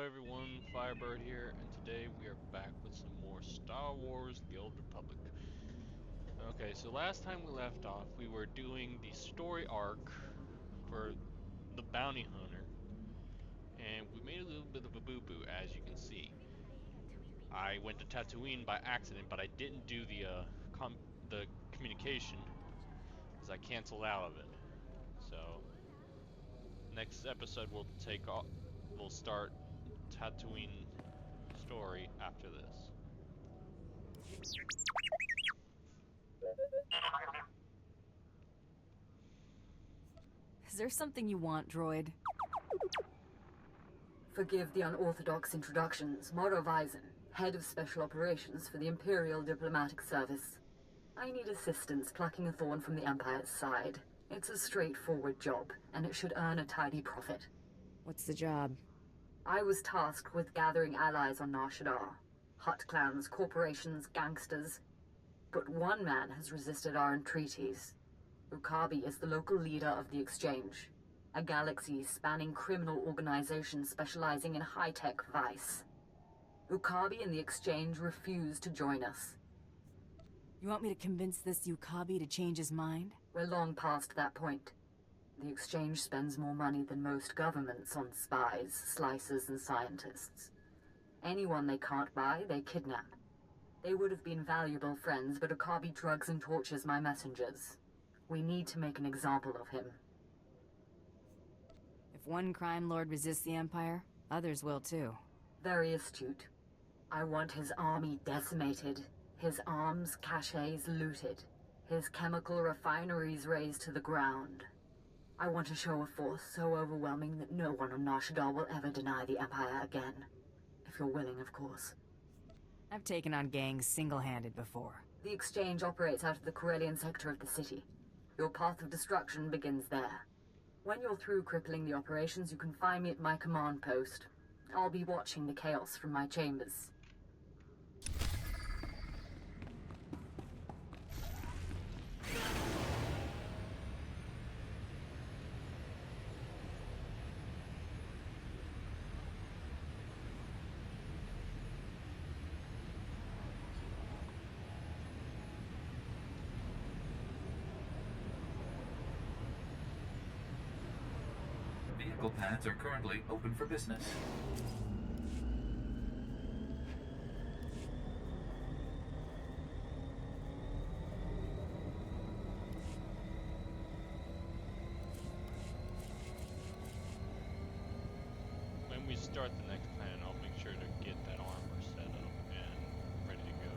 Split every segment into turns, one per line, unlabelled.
everyone, Firebird here, and today we are back with some more Star Wars The Old Republic. Okay, so last time we left off, we were doing the story arc for the bounty hunter, and we made a little bit of a boo-boo, as you can see. I went to Tatooine by accident, but I didn't do the communication, because I canceled out of it. So, next episode we'll start Tatooine story after this.
Is there something you want, droid?
Forgive the unorthodox introductions. Moro Vizon, head of special operations for the Imperial Diplomatic Service. I need assistance plucking a thorn from the Empire's side. It's a straightforward job, and it should earn a tidy profit.
What's the job?
I was tasked with gathering allies on Nar Shaddaa. Hut clans, corporations, gangsters. But one man has resisted our entreaties. Ukabi is the local leader of the Exchange, a galaxy-spanning criminal organization specializing in high-tech vice. Ukabi and the Exchange refuse to join us.
You want me to convince this Yukabi to change his mind?
We're long past that point. The Exchange spends more money than most governments on spies, slicers, and scientists. Anyone they can't buy, they kidnap. They would have been valuable friends, but Ukabi drugs and tortures my messengers. We need to make an example of him.
If one crime lord resists the Empire, others will too.
Very astute. I want his army decimated, his arms caches looted, his chemical refineries razed to the ground. I want to show a force so overwhelming that no one on Nar Shaddaa will ever deny the Empire again. If you're willing, of course.
I've taken on gangs single-handed before.
The Exchange operates out of the Corellian sector of the city. Your path of destruction begins there. When you're through crippling the operations, you can find me at my command post. I'll be watching the chaos from my chambers.
Vehicle paths are currently open for business.
When we start the next planet, I'll make sure to get that armor set up and ready to go.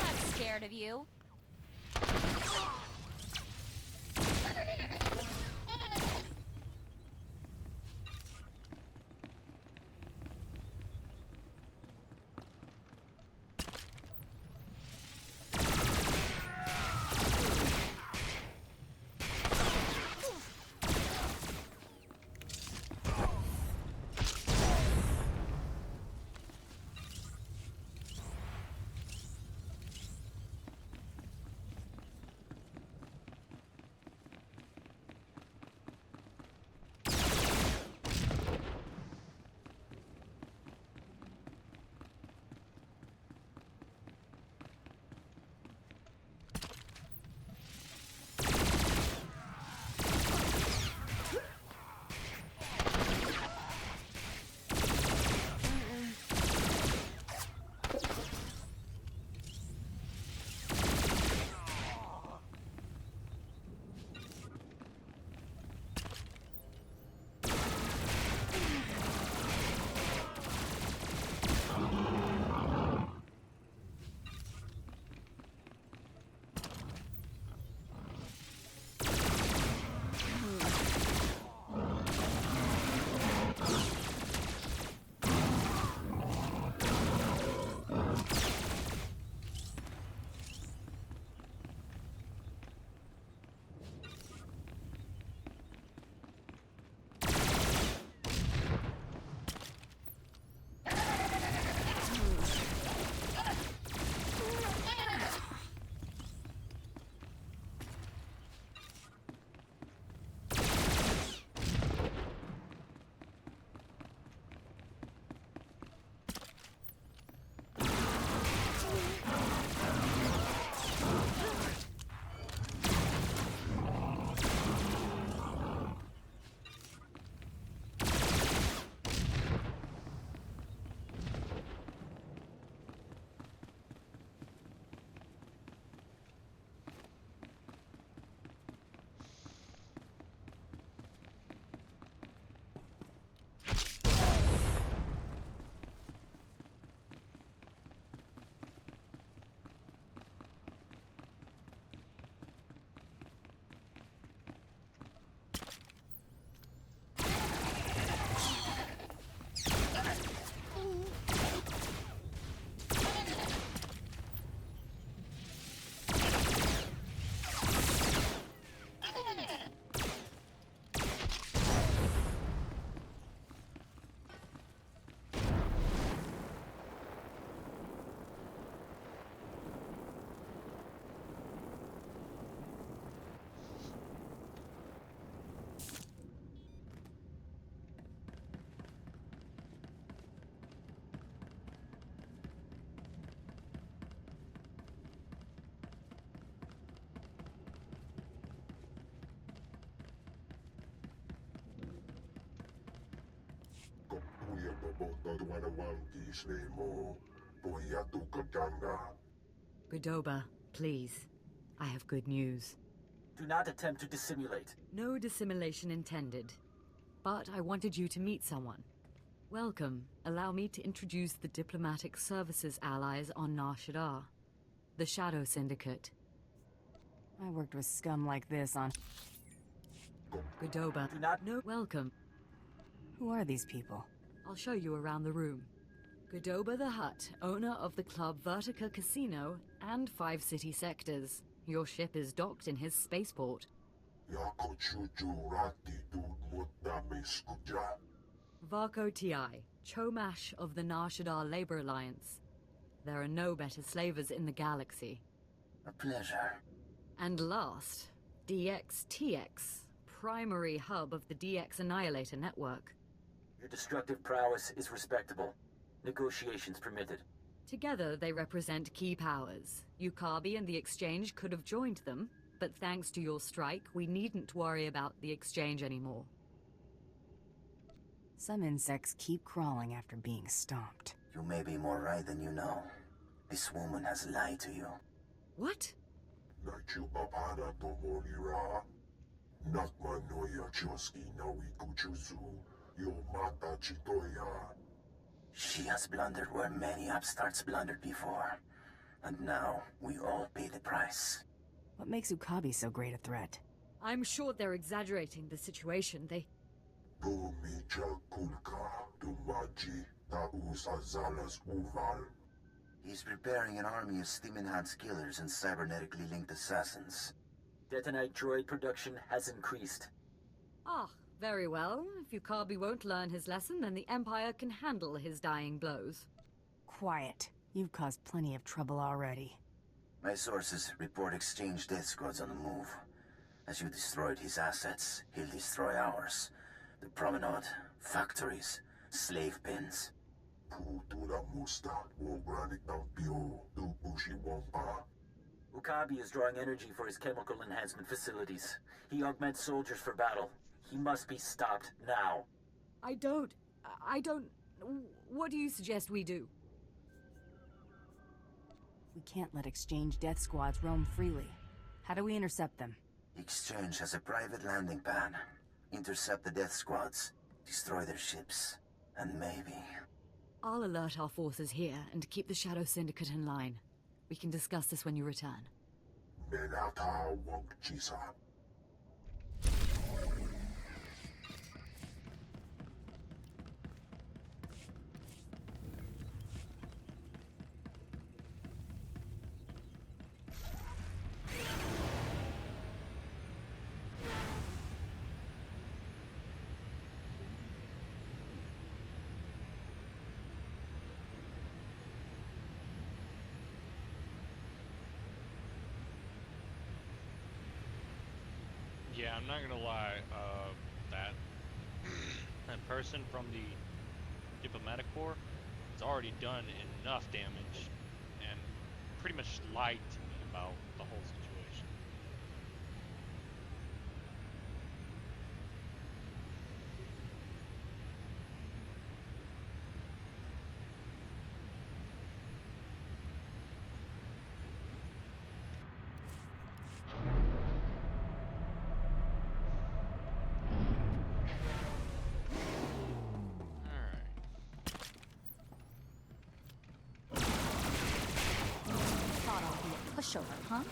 I'm scared of you.
Godoba, please. I have good news.
Do not attempt to dissimulate.
No dissimulation intended. But I wanted you to meet someone. Welcome. Allow me to introduce the Diplomatic Services allies on Nar Shaddaa. The Shadow Syndicate. I worked with scum like this on... Godoba.
Do not...
No. Welcome. Who are these people? I'll show you around the room. Godoba the Hutt, owner of the club Vertica Casino and 5 city sectors. Your ship is docked in his spaceport. Varko Ti, Chomash of the Nar Shaddaa Labor Alliance. There are no better slavers in the galaxy.
A pleasure.
And last, DXTX, primary hub of the DX Annihilator network.
Your destructive prowess is respectable. Negotiations permitted.
Together, they represent key powers. Yukabi and the Exchange could have joined them, but thanks to your strike, we needn't worry about the Exchange anymore. Some insects keep crawling after being stomped.
You may be more right than you know. This woman has lied to you.
What?
She has blundered where many upstarts blundered before. And now, we all pay the price.
What makes Ukabi so great a threat? I'm sure they're exaggerating the situation.
He's preparing an army of steam-enhanced killers and cybernetically linked assassins.
Detonite droid production has increased.
Ah, very well. If Ukabi won't learn his lesson, then the Empire can handle his dying blows. Quiet. You've caused plenty of trouble already.
My sources report Exchange death squads on the move. As you destroyed his assets, he'll destroy ours. The promenade, factories, slave pens.
Ukabi is drawing energy for his chemical enhancement facilities. He augments soldiers for battle. He must be stopped now.
I don't... What do you suggest we do? We can't let Exchange death squads roam freely. How do we intercept them?
Exchange has a private landing pad. Intercept the death squads, destroy their ships, and maybe...
I'll alert our forces here and keep the Shadow Syndicate in line. We can discuss this when you return.
Yeah, I'm not gonna lie, that person from the diplomatic corps has already done enough damage and pretty much lied to me about the whole situation.
Thought I'll be a pushover, huh?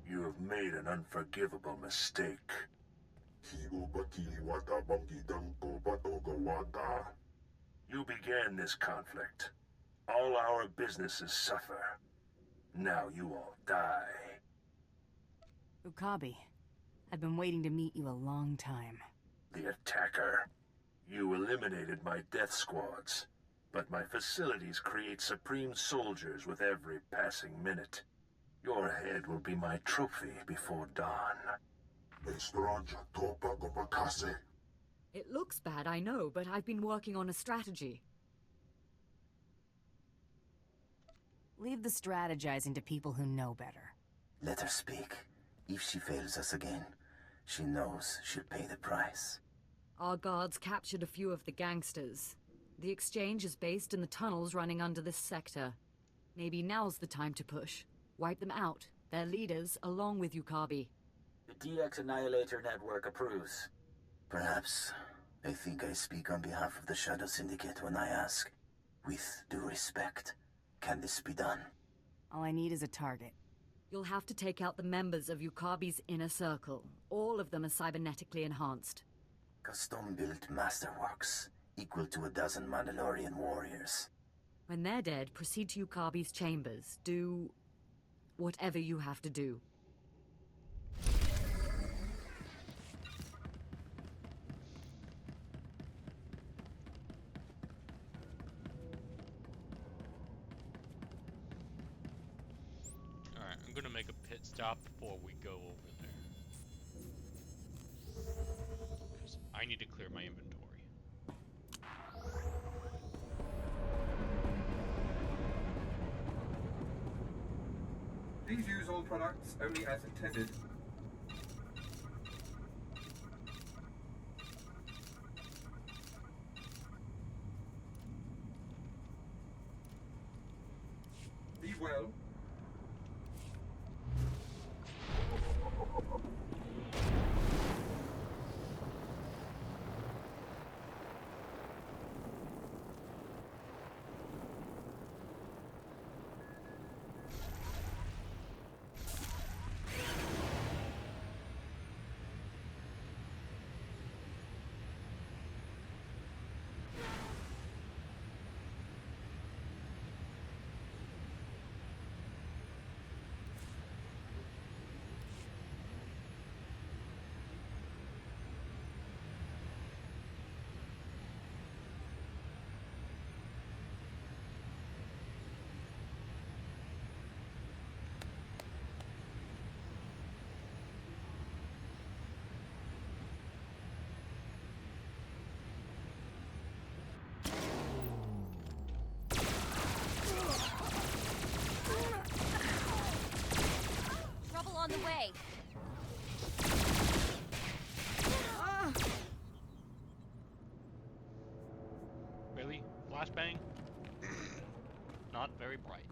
You have made an unforgivable mistake. You began this conflict. All our businesses suffer. Now you all die.
Ukabi, I've been waiting to meet you a long time.
The attacker. You eliminated my death squads, but my facilities create supreme soldiers with every passing minute. Your head will be my trophy before dawn.
It looks bad, I know, but I've been working on a strategy.
Leave the strategizing to people who know better.
Let her speak. If she fails us again, she knows she'll pay the price.
Our guards captured a few of the gangsters. The exchange is based in the tunnels running under this sector. Maybe now's the time to push. Wipe them out, their leaders, along with Ukabi.
The DX Annihilator Network approves.
Perhaps I think I speak on behalf of the Shadow Syndicate when I ask, with due respect, can this be done?
All I need is a target.
You'll have to take out the members of Ukabi's inner circle. All of them are cybernetically enhanced.
Custom-built masterworks, equal to 12 Mandalorian warriors.
When they're dead, proceed to Ukabi's chambers. Do whatever you have to do.
Alright, I'm gonna make a pit stop before we go over there. Because I need to clear my inventory.
Please use all products only as intended. Be well.
Trouble on the way.
Really? Flashbang? Not very bright.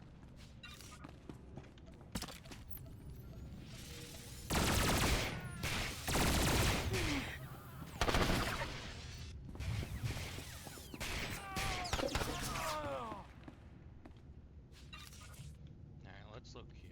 Alright, let's look here.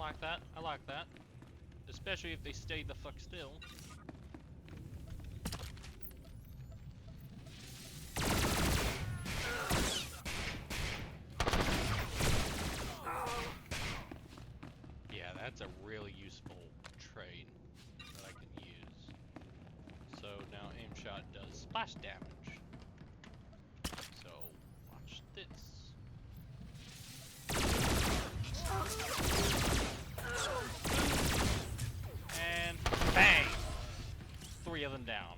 like that. I like that. Especially if they stay the fuck still. Yeah, that's a really useful trait that I can use. So now aim shot does splash damage. So watch this. And bang! 3 of them down.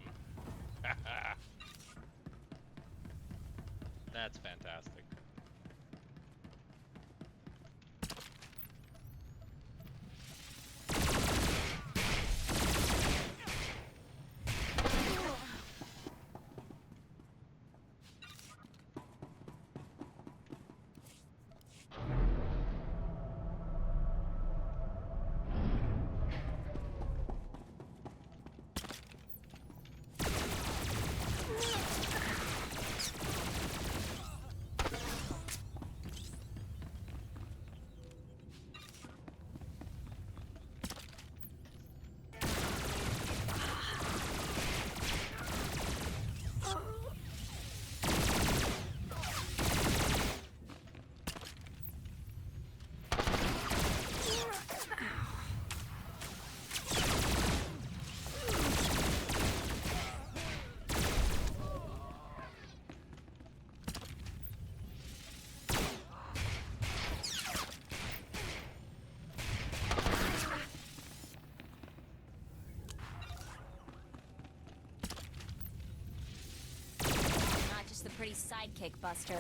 That's fantastic.
Not just the pretty sidekick, Buster.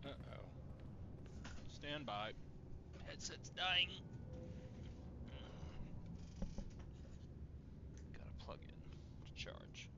Uh-oh. Stand by. Headset's dying. Gotta plug in to charge.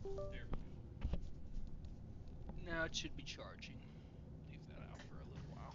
There we go. Now it should be charging. Leave that out for a little while.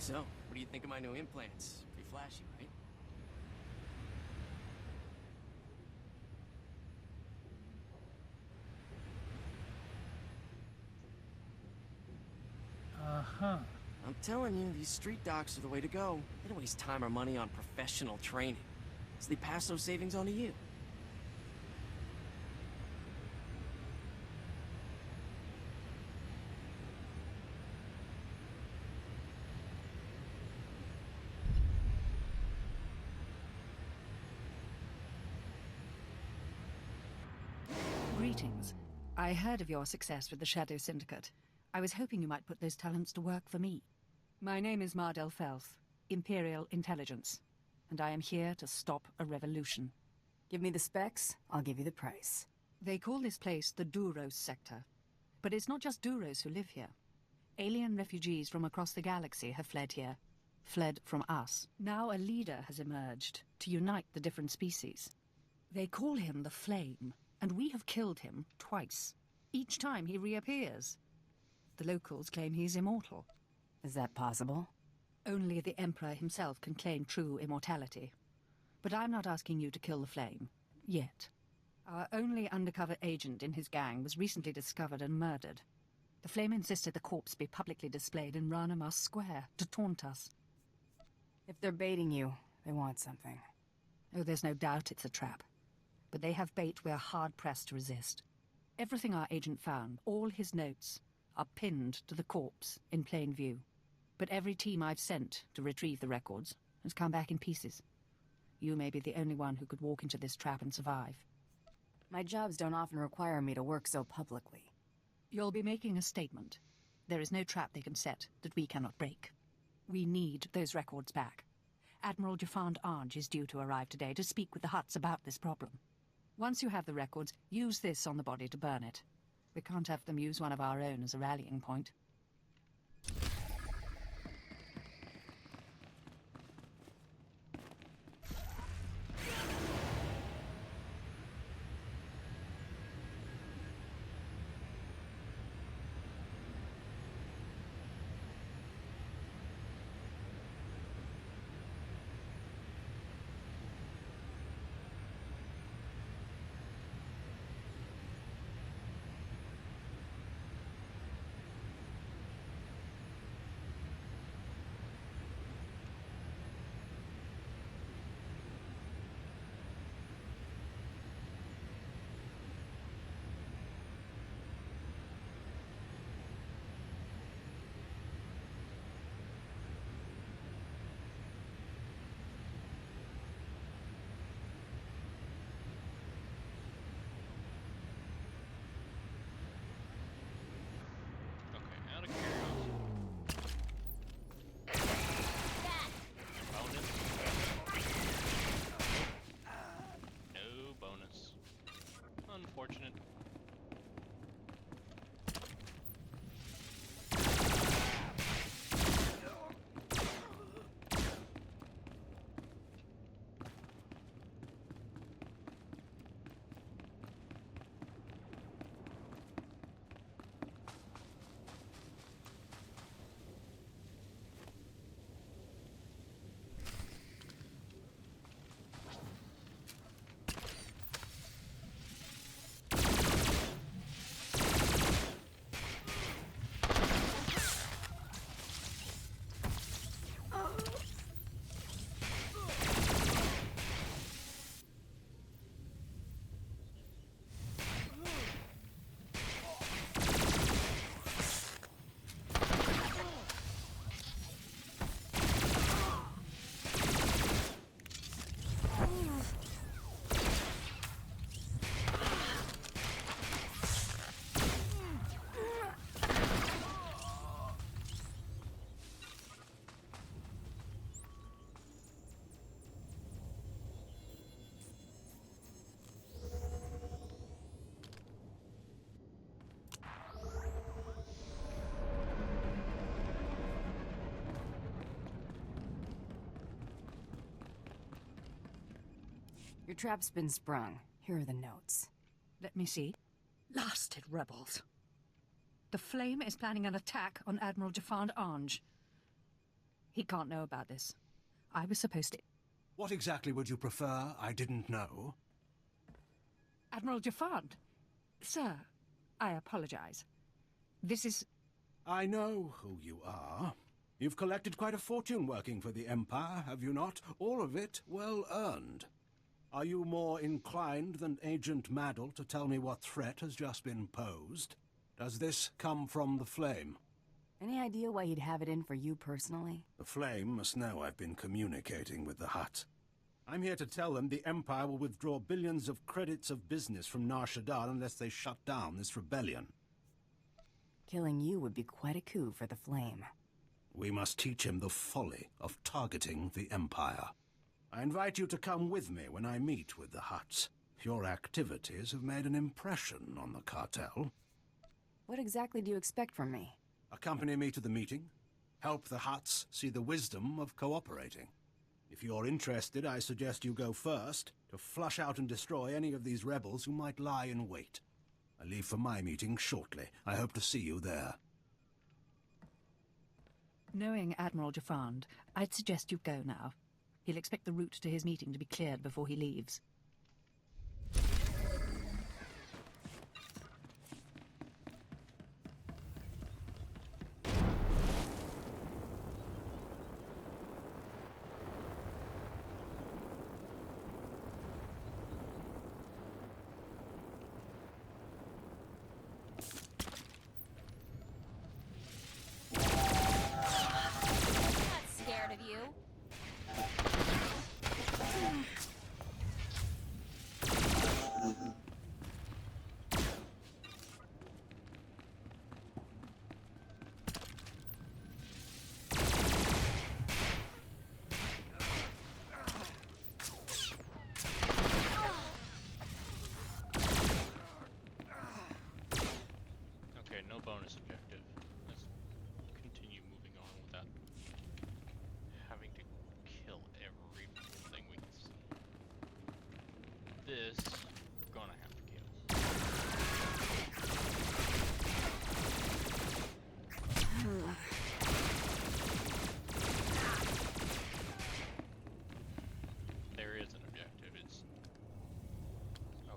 So, what do you think of my new implants? Pretty flashy, right?
Uh-huh.
I'm telling you, these street docs are the way to go. They don't waste time or money on professional training. So they pass those savings on to you.
Greetings. I heard of your success with the Shadow Syndicate. I was hoping you might put those talents to work for me. My name is Mardel Felth, Imperial Intelligence, and I am here to stop a revolution.
Give me the specs, I'll give you the price.
They call this place the Duros Sector. But it's not just Duros who live here. Alien refugees from across the galaxy have fled here. Fled from us. Now a leader has emerged to unite the different species. They call him the Flame, and we have killed him twice. Each time he reappears. The locals claim he's immortal.
Is that possible?
Only the Emperor himself can claim true immortality. But I'm not asking you to kill the Flame. Yet. Our only undercover agent in his gang was recently discovered and murdered. The Flame insisted the corpse be publicly displayed in Rana Mas Square to taunt us.
If they're baiting you, they want something.
Oh, there's no doubt it's a trap. But they have bait we're hard-pressed to resist. Everything our agent found, all his notes, are pinned to the corpse in plain view. But every team I've sent to retrieve the records has come back in pieces. You may be the only one who could walk into this trap and survive.
My jobs don't often require me to work so publicly.
You'll be making a statement. There is no trap they can set that we cannot break. We need those records back. Admiral Jafand Arj is due to arrive today to speak with the Hutts about this problem. Once you have the records, use this on the body to burn it. We can't have them use one of our own as a rallying point.
Unfortunate.
Your trap's been sprung. Here are the notes.
Let me see. Blasted rebels. The Flame is planning an attack on Admiral Jafand Arj. He can't know about this. I was supposed to...
What exactly would you prefer I didn't know?
Admiral Jafand! Sir, I apologize. This is...
I know who you are. You've collected quite a fortune working for the Empire, have you not? All of it well earned. Are you more inclined than Agent Maddle to tell me what threat has just been posed? Does this come from the Flame?
Any idea why he'd have it in for you personally?
The Flame must know I've been communicating with the Hutt. I'm here to tell them the Empire will withdraw billions of credits of business from Nar Shaddaa unless they shut down this rebellion.
Killing you would be quite a coup for the Flame.
We must teach him the folly of targeting the Empire. I invite you to come with me when I meet with the Hutts. Your activities have made an impression on the cartel.
What exactly do you expect from me?
Accompany me to the meeting. Help the Hutts see the wisdom of cooperating. If you're interested, I suggest you go first to flush out and destroy any of these rebels who might lie in wait. I leave for my meeting shortly. I hope to see you there.
Knowing Admiral Jafand, I'd suggest you go now. He'll expect the route to his meeting to be cleared before he leaves.
bonus objective. Let's continue moving on without having to kill every thing we can see. This, we're gonna have to kill. There is an objective. It's okay.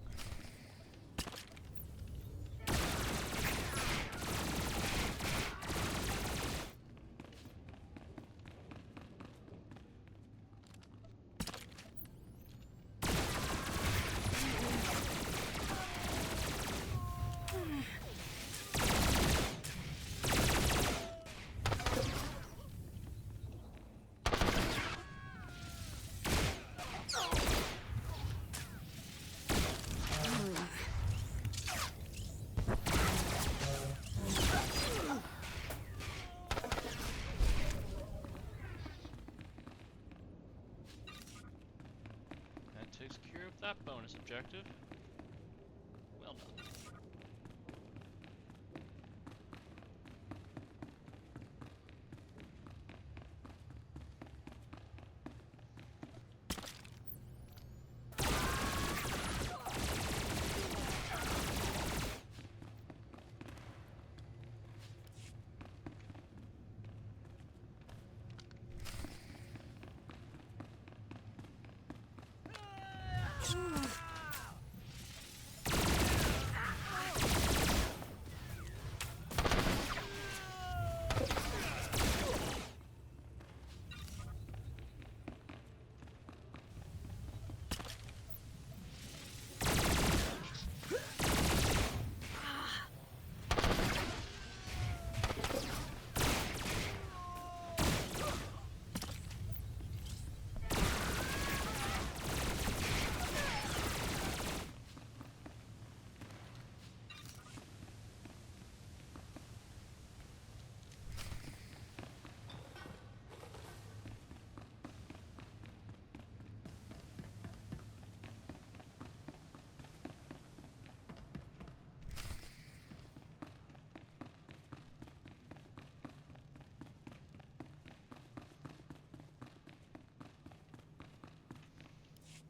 Takes care of that bonus objective. Well done.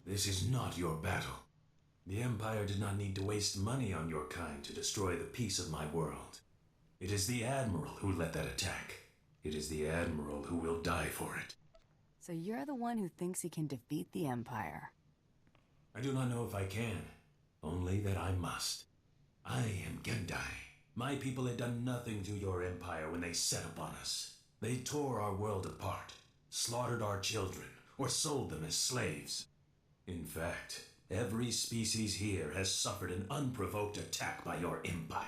This is not your battle. The Empire did not need to waste money on your kind to destroy the peace of my world. It is the Admiral who led that attack.
It is the Admiral who will die for it.
So you're the one who thinks he can defeat the Empire?
I do not know if I can, only that I must. I am Gendai. My people had done nothing to your empire when they set upon us. They tore our world apart, slaughtered our children, or sold them as slaves. In fact, every species here has suffered an unprovoked attack by your empire.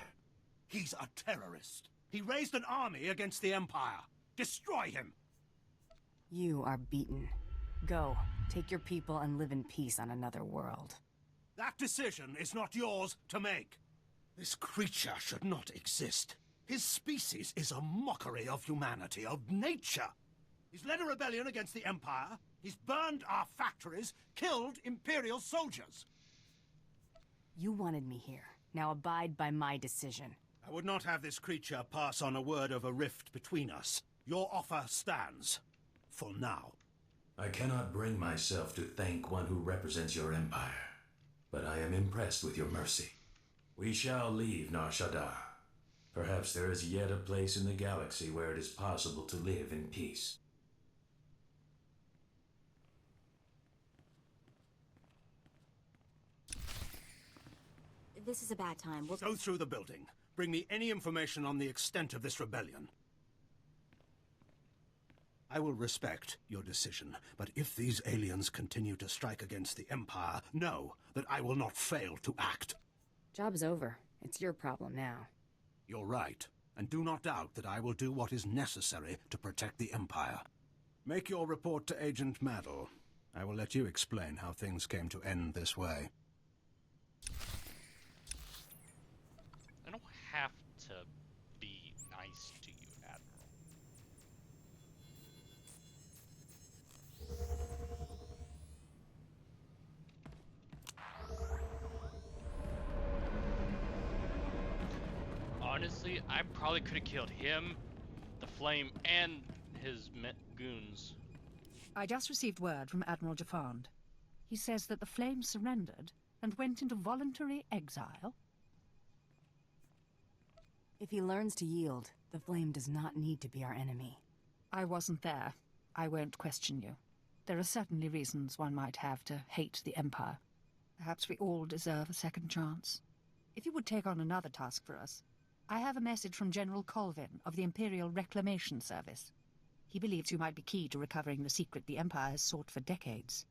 He's a terrorist. He raised an army against the Empire. Destroy him!
You are beaten. Go, take your people and live in peace on another world.
That decision is not yours to make. This creature should not exist. His species is a mockery of humanity, of nature. He's led a rebellion against the Empire. He's burned our factories, killed Imperial soldiers.
You wanted me here. Now abide by my decision.
I would not have this creature pass on a word of a rift between us. Your offer stands. For now.
I cannot bring myself to thank one who represents your empire, but I am impressed with your mercy. We shall leave Nar Shaddaa. Perhaps there is yet a place in the galaxy where it is possible to live in peace.
This is a bad time. We'll
go through the building. Bring me any information on the extent of this rebellion. I will respect your decision, but if these aliens continue to strike against the Empire, know that I will not fail to act.
Job's over. It's your problem now.
You're right, and do not doubt that I will do what is necessary to protect the Empire. Make your report to Agent Maddle. I will let you explain how things came to end this way.
I don't have to be nice to you, Admiral. Honestly, I probably could have killed him, the Flame, and his goons.
I just received word from Admiral Jafand. He says that the Flame surrendered and went into voluntary exile.
If he learns to yield, the Flame does not need to be our enemy.
I wasn't there. I won't question you. There are certainly reasons one might have to hate the Empire. Perhaps we all deserve a second chance. If you would take on another task for us, I have a message from General Colvin of the Imperial Reclamation Service. He believes you might be key to recovering the secret the Empire has sought for decades.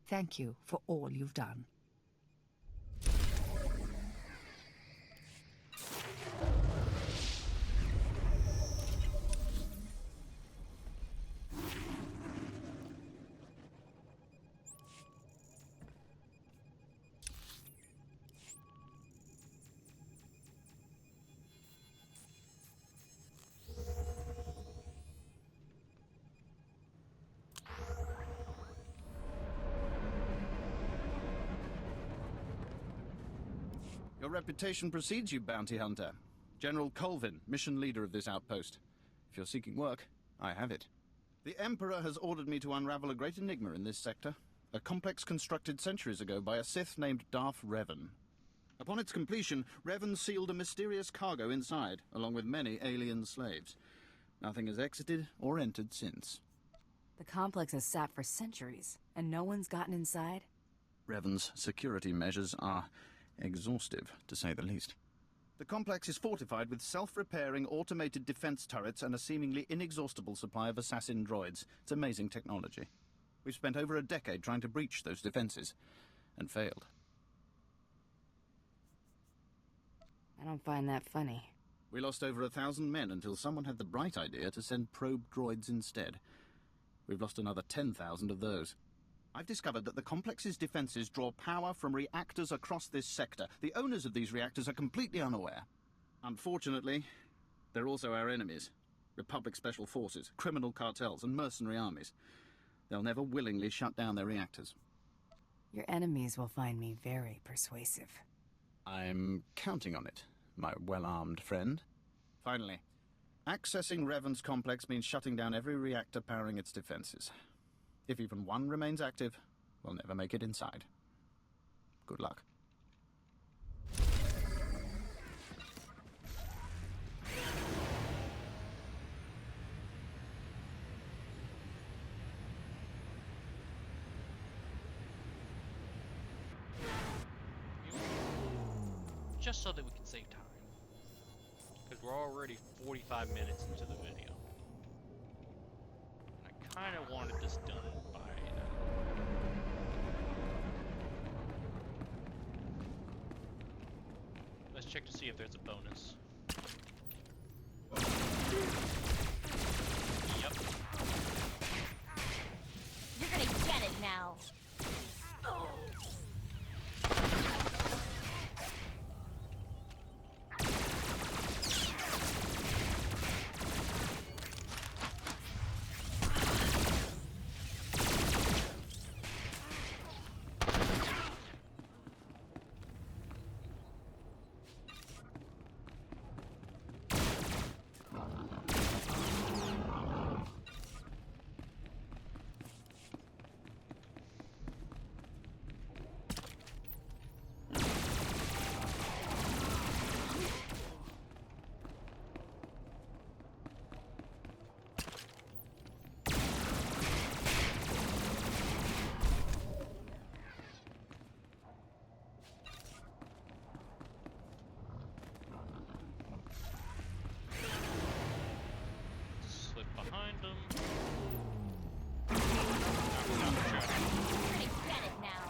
Thank you for all you've done.
Your reputation precedes you, bounty hunter. General Colvin, mission leader of this outpost. If you're seeking work, I have it. The Emperor has ordered me to unravel a great enigma in this sector. A complex constructed centuries ago by a Sith named Darth Revan. Upon its completion, Revan sealed a mysterious cargo inside, along with many alien slaves. Nothing has exited or entered since.
The complex has sat for centuries, and no one's gotten inside?
Revan's security measures are exhaustive, to say the least. The complex is fortified with self-repairing automated defense turrets and a seemingly inexhaustible supply of assassin droids. It's amazing technology. We've spent over a decade trying to breach those defenses, and failed.
I don't find that funny.
We lost over 1,000 men until someone had the bright idea to send probe droids instead. We've lost another 10,000 of those. I've discovered that the complex's defenses draw power from reactors across this sector. The owners of these reactors are completely unaware. Unfortunately, they're also our enemies. Republic Special Forces, criminal cartels, and mercenary armies. They'll never willingly shut down their reactors.
Your enemies will find me very persuasive.
I'm counting on it, my well-armed friend. Finally, accessing Revan's complex means shutting down every reactor powering its defenses. If even one remains active, we'll never make it inside. Good luck.
just so that we can save time. Because we're already 45 minutes into the video. And I kind of wanted this done by now. Let's check to see if there's a bonus. Yep.
You're gonna get it now.
Slip behind them.
You're gonna get it now.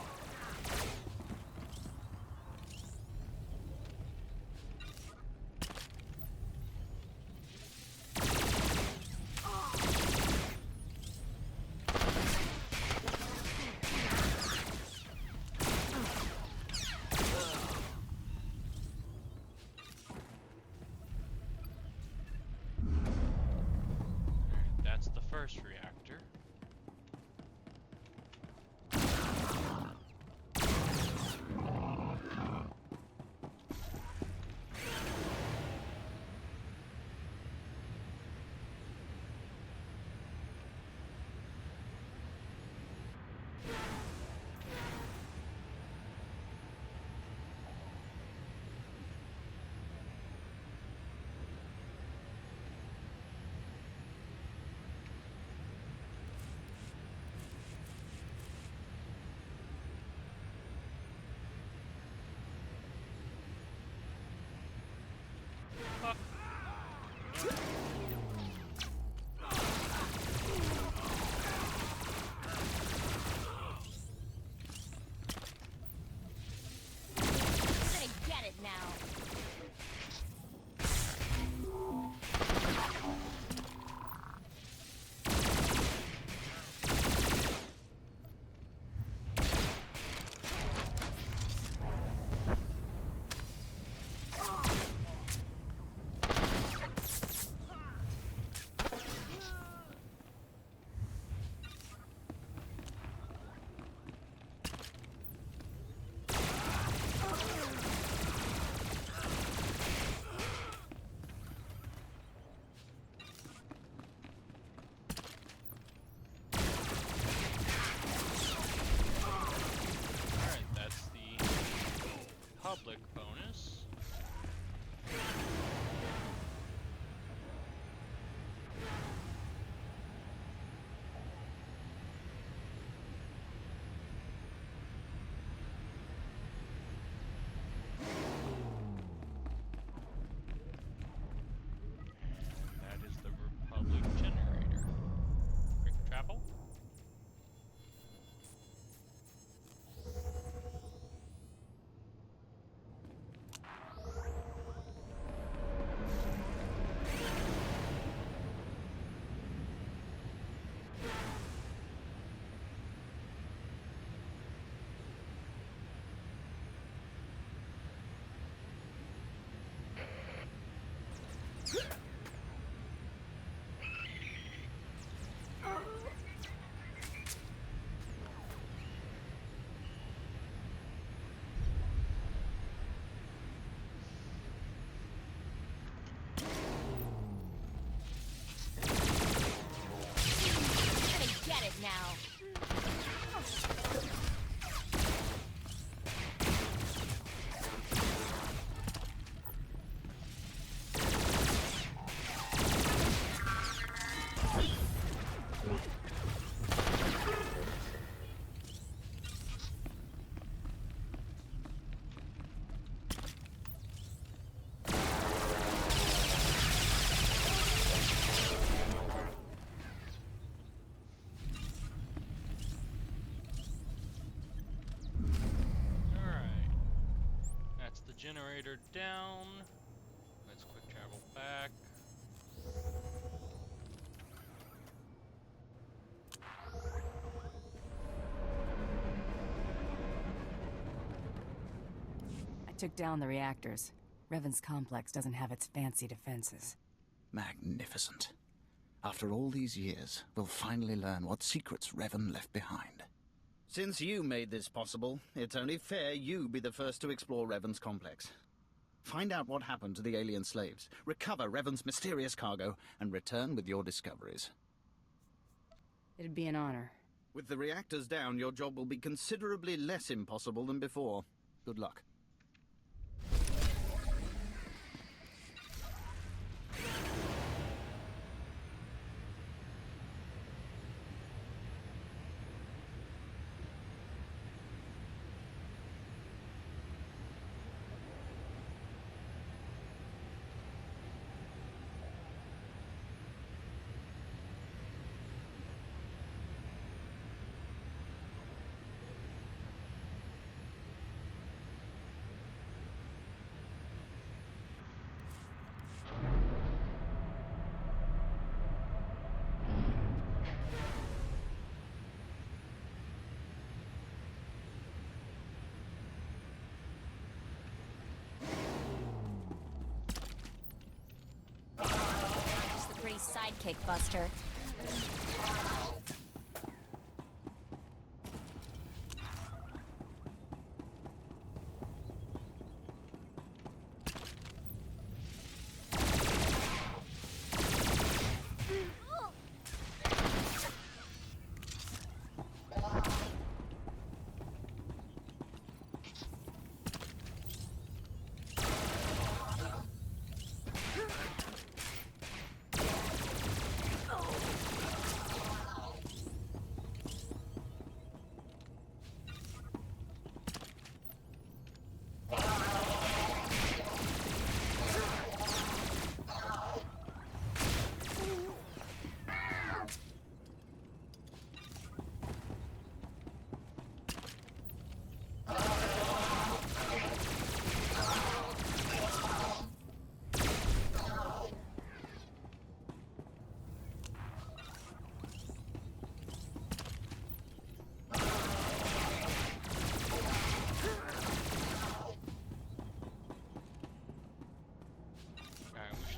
That's the first reactor.
You're gonna get it now.
generator down. Let's quick travel back.
I took down the reactors. Revan's complex doesn't have its fancy defenses.
Magnificent. After all these years, we'll finally learn what secrets Revan left behind. Since you made this possible, it's only fair you be the first to explore Revan's complex. Find out what happened to the alien slaves, recover Revan's mysterious cargo, and return with your discoveries.
It'd be an honor.
With the reactors down, your job will be considerably less impossible than before. Good luck.
Just the pretty sidekick, Buster.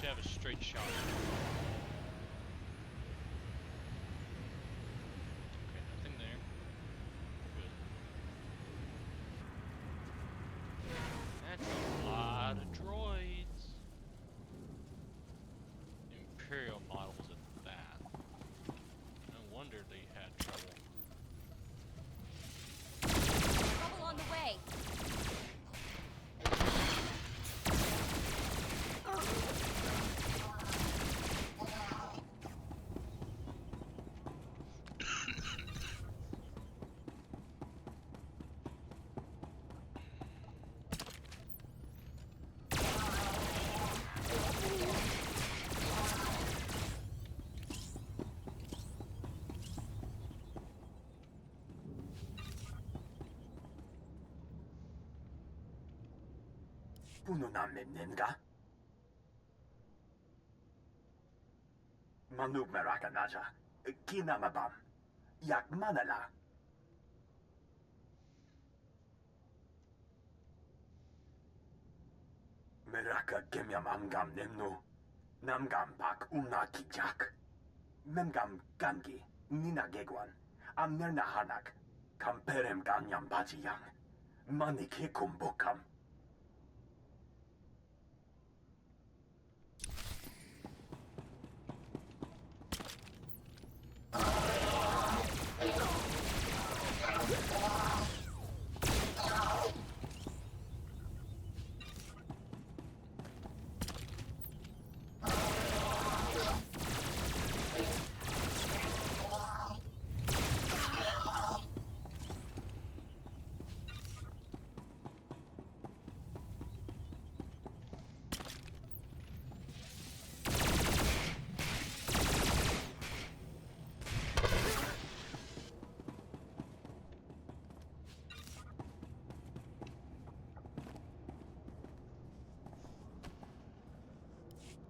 Have a straight shot. Okay, nothing there. Good. That's a lot of droids. Imperial models at that. No wonder they had trouble.
Trouble on the way.
Puno namin ninga? Manub meraka naja. Kinamabam. Yak manala. Meraka gemyam amgam nemnu. Namgam pak kijak. Memgam gangi. Nina gegwan. Amnerna hanak. Kamperem ganyam bajiyang. Manik hikum bokam.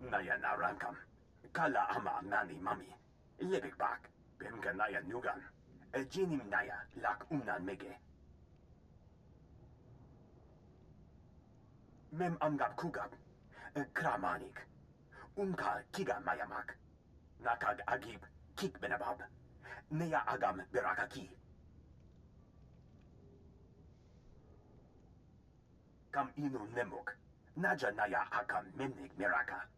Naya narankam. Kala ama nani mami. Libik bak. Bemka naya nugan. Jinim naya lak unan mege. Mem amgab kugab. Kramanik. Unka kiga mayamak. Nakag agib kik benabab. Neya agam berakaki. Kam inu nemuk. Naja naya akam memnik miraka.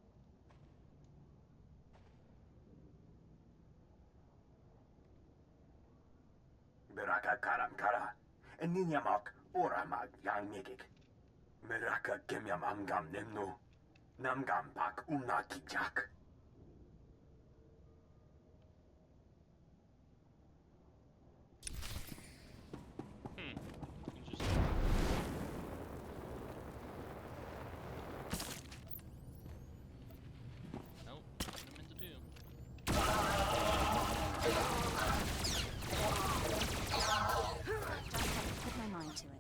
Beraka karam kara. Ninyamak oramag yang megik. Meraka kemyam amgam nemno. Namgam pak kijak.
Interesting. Nope, what I meant to do.
Put my mind to it.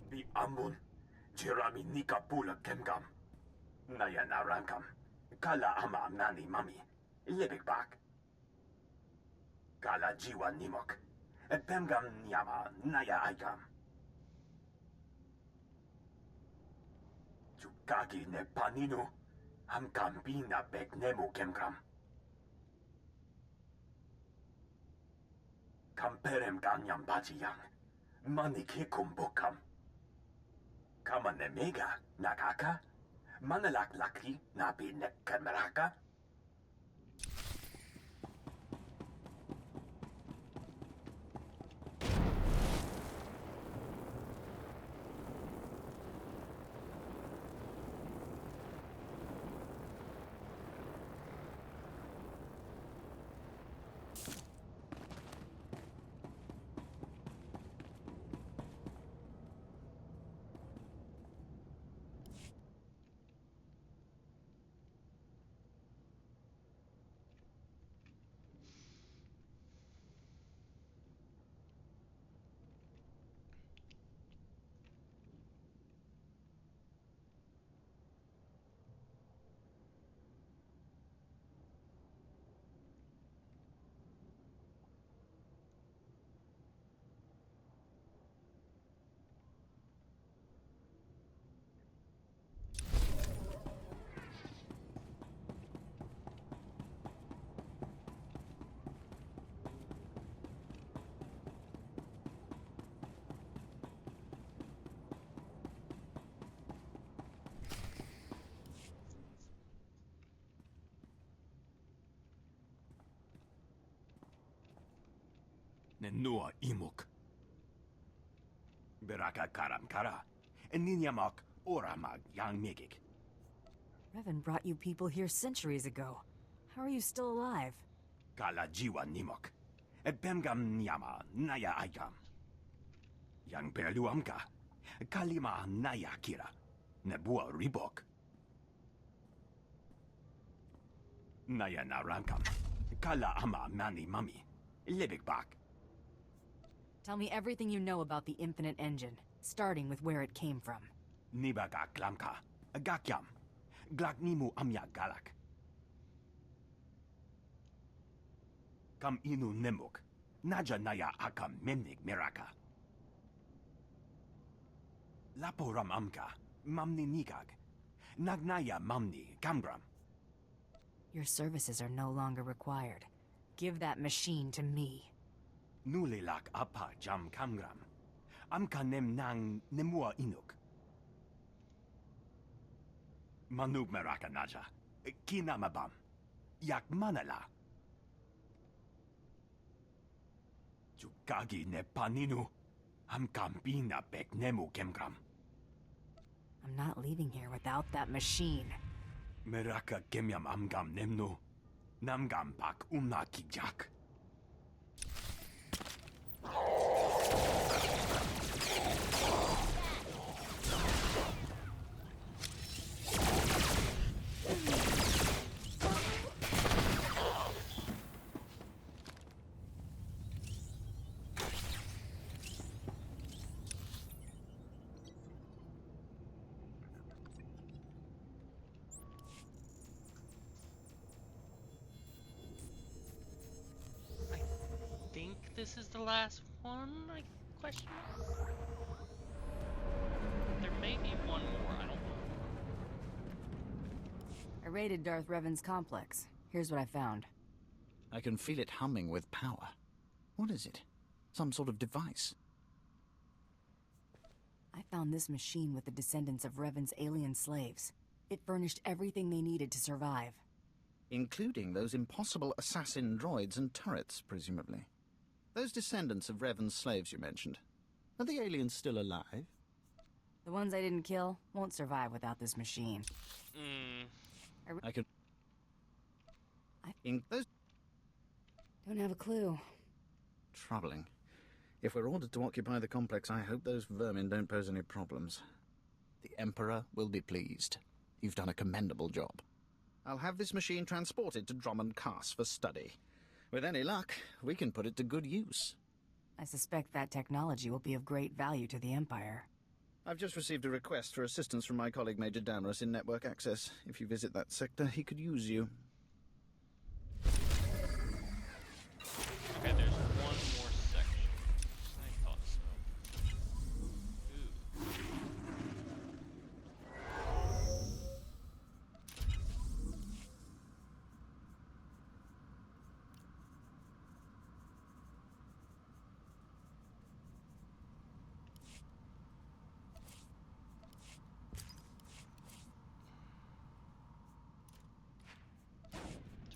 Bi amun. Jerami nika pula kemgam. Naya narankam. Kala ama nani mami. Libik bak. Kala jiwa nimok. Pemgam nyama naya aikam. Chukagi ne paninu. Hamkam bina bek nemu kemgam. Kamperem ganyam bajiyang. Manik hikum bokam. Kama ne mega nakaka. Manalak laki nabi ne kameraka. Nenua imuk. Beraka karam kara. Ninyamak oramag yang megik.
Revan brought you people here centuries ago. How are you still alive?
Kala jiwa nimok. Pemgam nyama naya aikam. Yang perluamka. Kalima naya kira. Nebua ribok. Naya narankam. Kala ama mani mami. Libik bak.
Tell me everything you know about the Infinite Engine, starting with where it came from.
Nibaga klamka. Gakyam. Glaknimu amya galak. Kam inu nemuk. Naja naya akam memnik miraka. Laporam amka. Mamni nikag. Nagnaya mamni kamgram.
Your services are no longer required. Give that machine to me.
Nulilak apa jam kamgram. Amka nem nang nemua inuk. Manub meraka naja. Kinamabam. Yak manala.
Jukagi ne paninu. Amkambina bek nemu kemgram.
I'm not leaving here without that machine.
Meraka kemyam amgam nemnu. Namgam pak umna kijak.
I think this is the last one, question mark? There may be one more, I don't know.
I raided Darth Revan's complex. Here's what I found.
I can feel it humming with power. What is it? Some sort of device?
I found this machine with the descendants of Revan's alien slaves. It furnished everything they needed to survive.
Including those impossible assassin droids and turrets, presumably. Those descendants of Revan's slaves you mentioned. Are the aliens still alive?
The ones I didn't kill won't survive without this machine.
I can... those...
Don't have a clue.
Troubling. If we're ordered to occupy the complex, I hope those vermin don't pose any problems. The Emperor will be pleased. You've done a commendable job. I'll have this machine transported to Drummond Cass for study. With any luck, we can put it to good use.
I suspect that technology will be of great value to the Empire.
I've just received a request for assistance from my colleague Major Damaris in network access. If you visit that sector, he could use you.
Okay, there's one more section. I thought so. Ooh.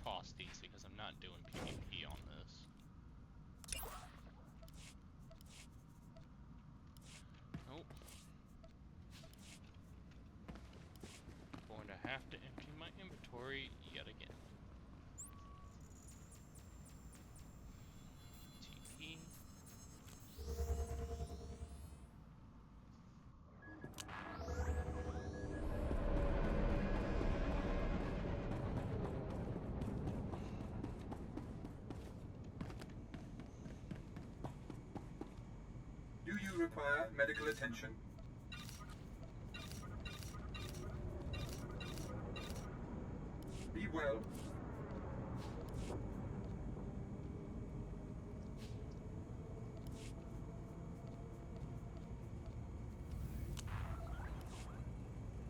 Toss these because I'm not doing PvP on this. Nope. Going to have to empty my inventory yet again. TP.
Do you require medical attention? Be well.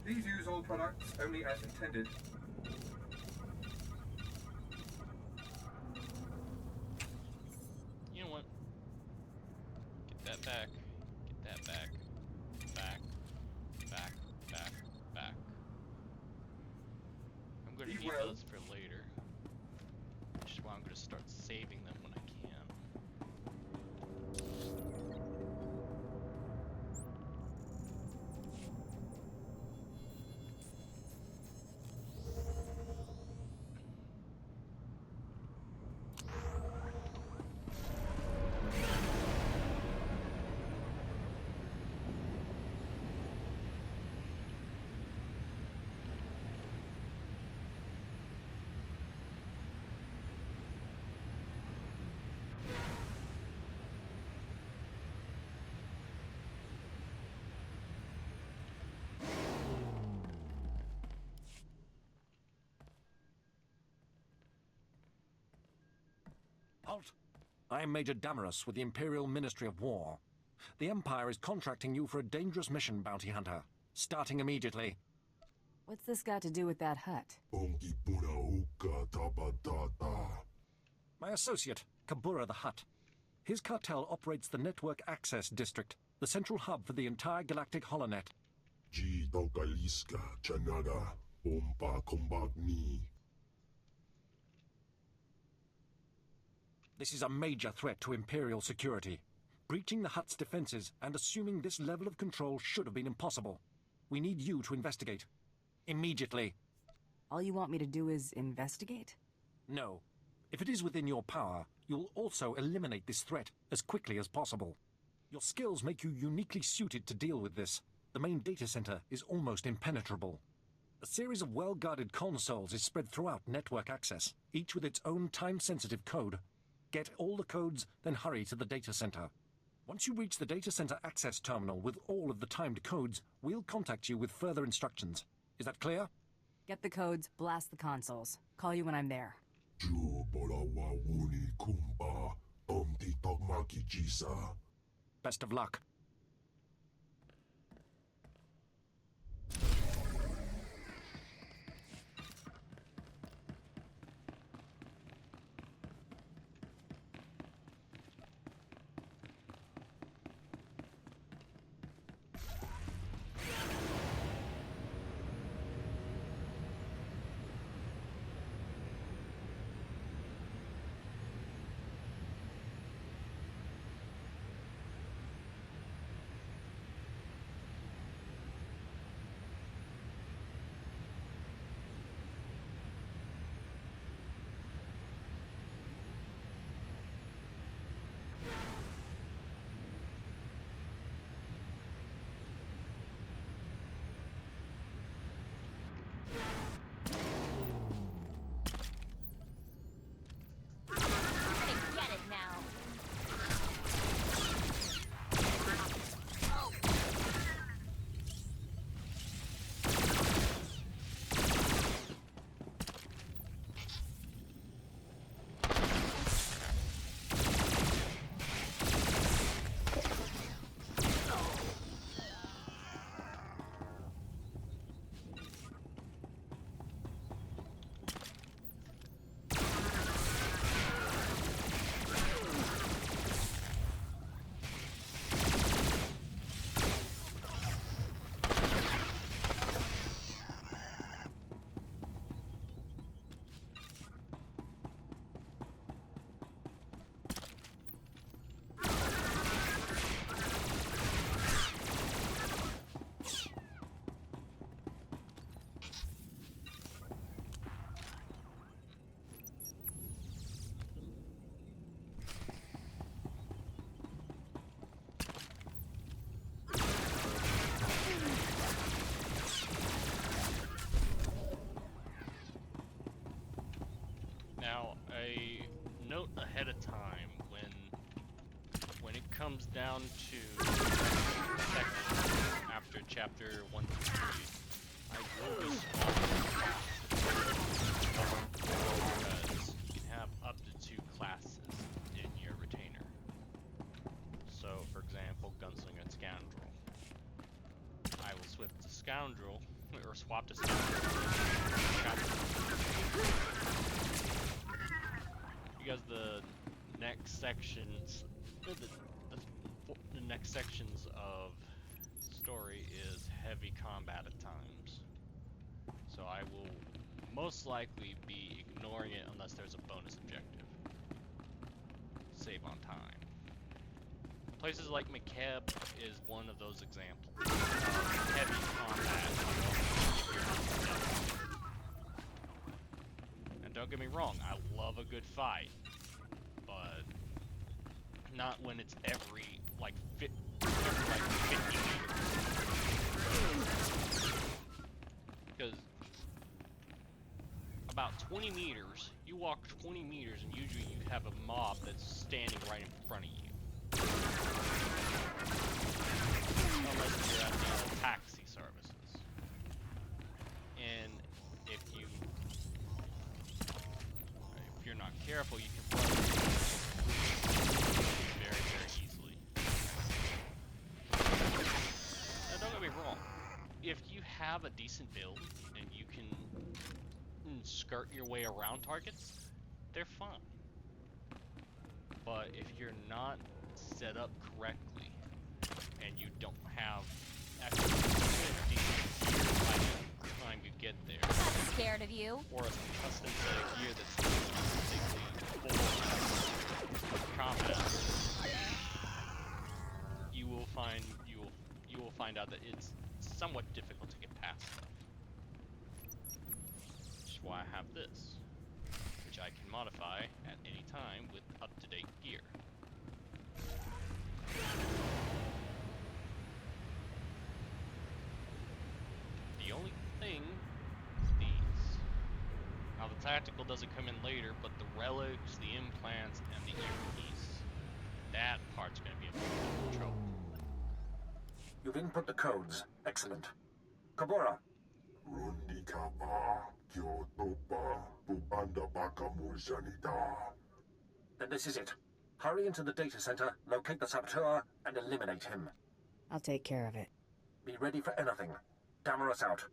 Please use all products only as intended.
You know what? Get that back. Get that back. Back. Back. Back. Back. I'm going to need those for later. Which is why I'm going to start saving them when I can.
Halt! I am Major Damaris with the Imperial Ministry of War. The Empire is contracting you for a dangerous mission, Bounty Hunter. Starting immediately.
What's this got to do with that hut?
My associate, Kabura the Hutt. His cartel operates the Network Access District, the central hub for the entire galactic holonet. This is a major threat to Imperial security. Breaching the Hutt's defenses and assuming this level of control should have been impossible. We need you to investigate. Immediately.
All you want me to do is investigate?
No. If it is within your power, you'll also eliminate this threat as quickly as possible. Your skills make you uniquely suited to deal with this. The main data center is almost impenetrable. A series of well-guarded consoles is spread throughout network access, each with its own time-sensitive code. Get all the codes, then hurry to the data center. Once you reach the data center access terminal with all of the timed codes, we'll contact you with further instructions. Is that clear?
Get the codes, blast the consoles. Call you when I'm there.
Best of luck.
Now, a note ahead of time when it comes down to section after chapter 1 to 3, I will be because you can have up to 2 classes in your retainer. So, for example, Gunslinger and Scoundrel. I will swap to Scoundrel, or swap to Scoundrel. Because the next sections, the next sections of story is heavy combat at times. So I will most likely be ignoring it unless there's a bonus objective. Save on time. Places like McKeb is one of those examples of heavy combat. And don't get me wrong, I love a good fight, but not when it's every like 50 meters. Because about 20 meters, you walk 20 meters and usually you have a mob that's standing right in front of you. Unless you're at the taxi services. And if you're not careful, you can run very, very easily. Now don't get me wrong, if you have a decent build and you can skirt your way around targets, they're fine. But if you're not set up correctly and you don't have actually decent gear by the time you get there,
I'm scared of you.
or a custom set of gear that's specifically for combat, you will find out that it's somewhat difficult to get past stuff. Which is why I have this, which I can modify at any time with up-to-date gear. The only thing is these. Now the tactical doesn't come in later, but the relics, the implants, and the earpiece, that part's going to be a bit of trouble.
You've input the codes. Excellent. Kabura. Then this is it. Hurry into the data center, locate the saboteur, and eliminate him.
I'll take care of it.
Be ready for anything. Damaris out.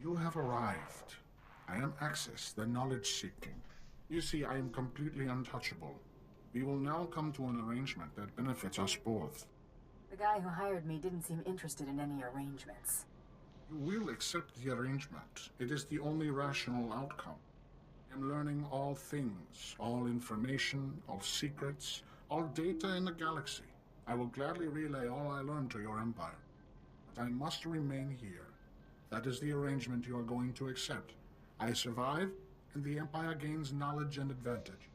You have arrived. I am Axis, the knowledge-seeking. You see, I am completely untouchable. We will now come to an arrangement that benefits us both.
The guy who hired me didn't seem interested in any arrangements.
You will accept the arrangement. It is the only rational outcome. I am learning all things, all information, all secrets, all data in the galaxy. I will gladly relay all I learned to your empire. But I must remain here. That is the arrangement you are going to accept. I survive, and the Empire gains knowledge and advantage.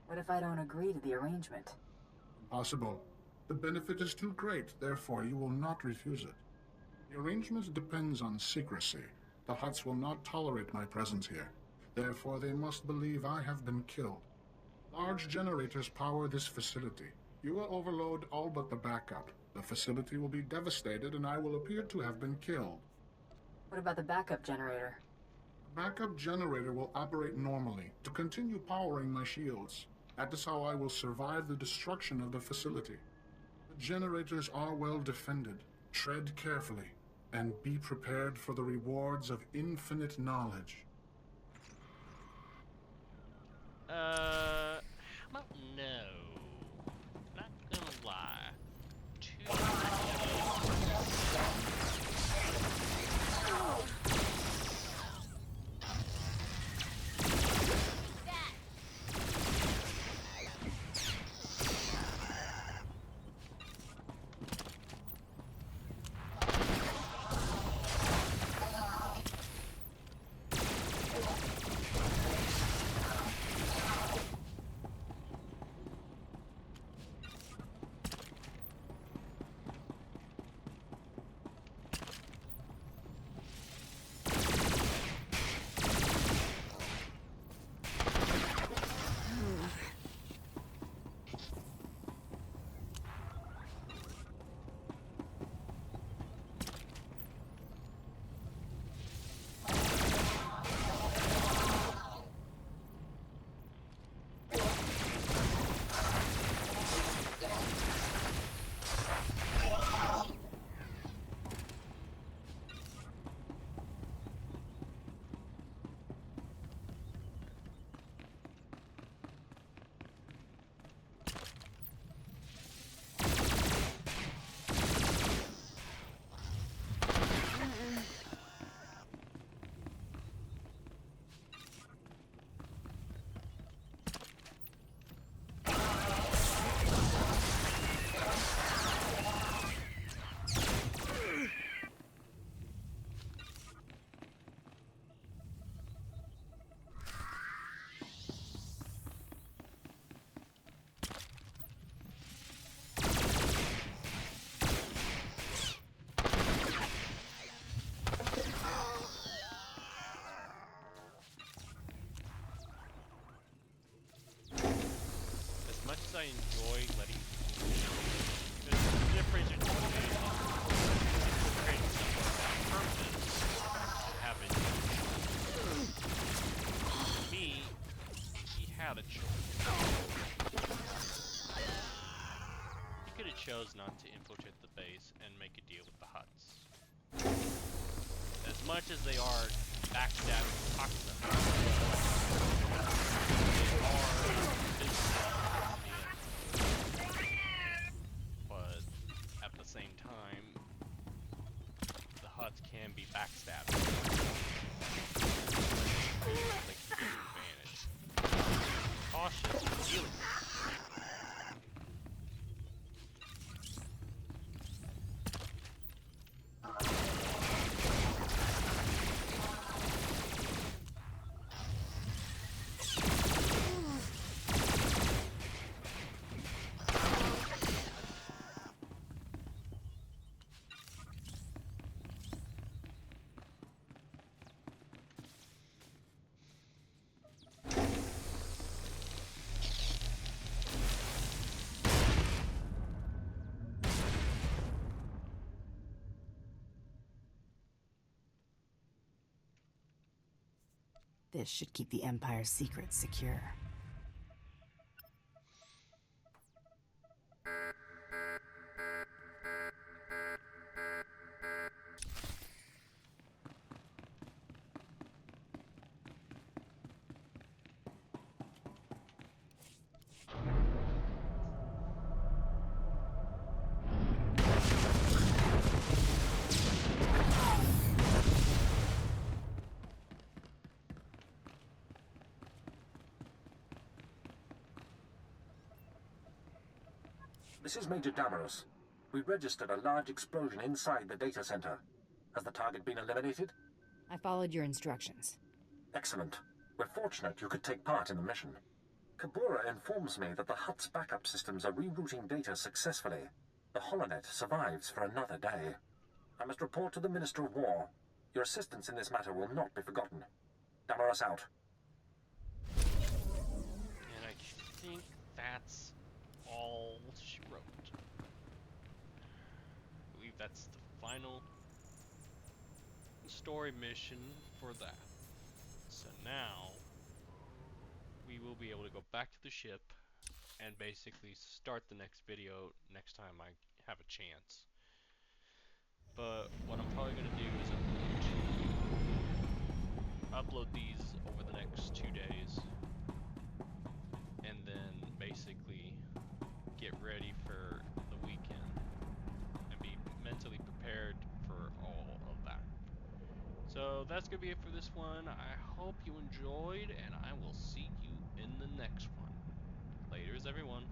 What if I don't agree to the arrangement?
Impossible. The benefit is too great, therefore you will not refuse it. The arrangement depends on secrecy. The Hutts will not tolerate my presence here. Therefore they must believe I have been killed. Large generators power this facility. You will overload all but the backup. The facility will be devastated, and I will appear to have been killed.
What about the backup generator?
The backup generator will operate normally to continue powering my shields. That is how I will survive the destruction of the facility. The generators are well defended. Tread carefully, and be prepared for the rewards of infinite knowledge.
How about no? Not gonna lie. chose not to infiltrate the base and make a deal with the Hutts. As much as they are backstabbing toxins, they are business. But at the same time, the Hutts can be backstabbing. They can get an advantage. Cautious in dealing with it.
This should keep the Empire's secrets secure.
This is Major Damaros. We registered a large explosion inside the data center. Has the target been eliminated?
I followed your instructions.
Excellent. We're fortunate you could take part in the mission. Kabura informs me that the Hutt's backup systems are rerouting data successfully. The holonet survives for another day. I must report to the Minister of War. Your assistance in this matter will not be forgotten. Damaros out.
And I think that's all she wrote. I believe that's the final story mission for that. So now we will be able to go back to the ship and basically start the next video next time I have a chance. But what I'm probably going to do is upload these over the next 2 days and then basically get ready for the weekend and be mentally prepared for all of that. So that's going to be it for this one. I hope you enjoyed, and I will see you in the next one. Laters, everyone.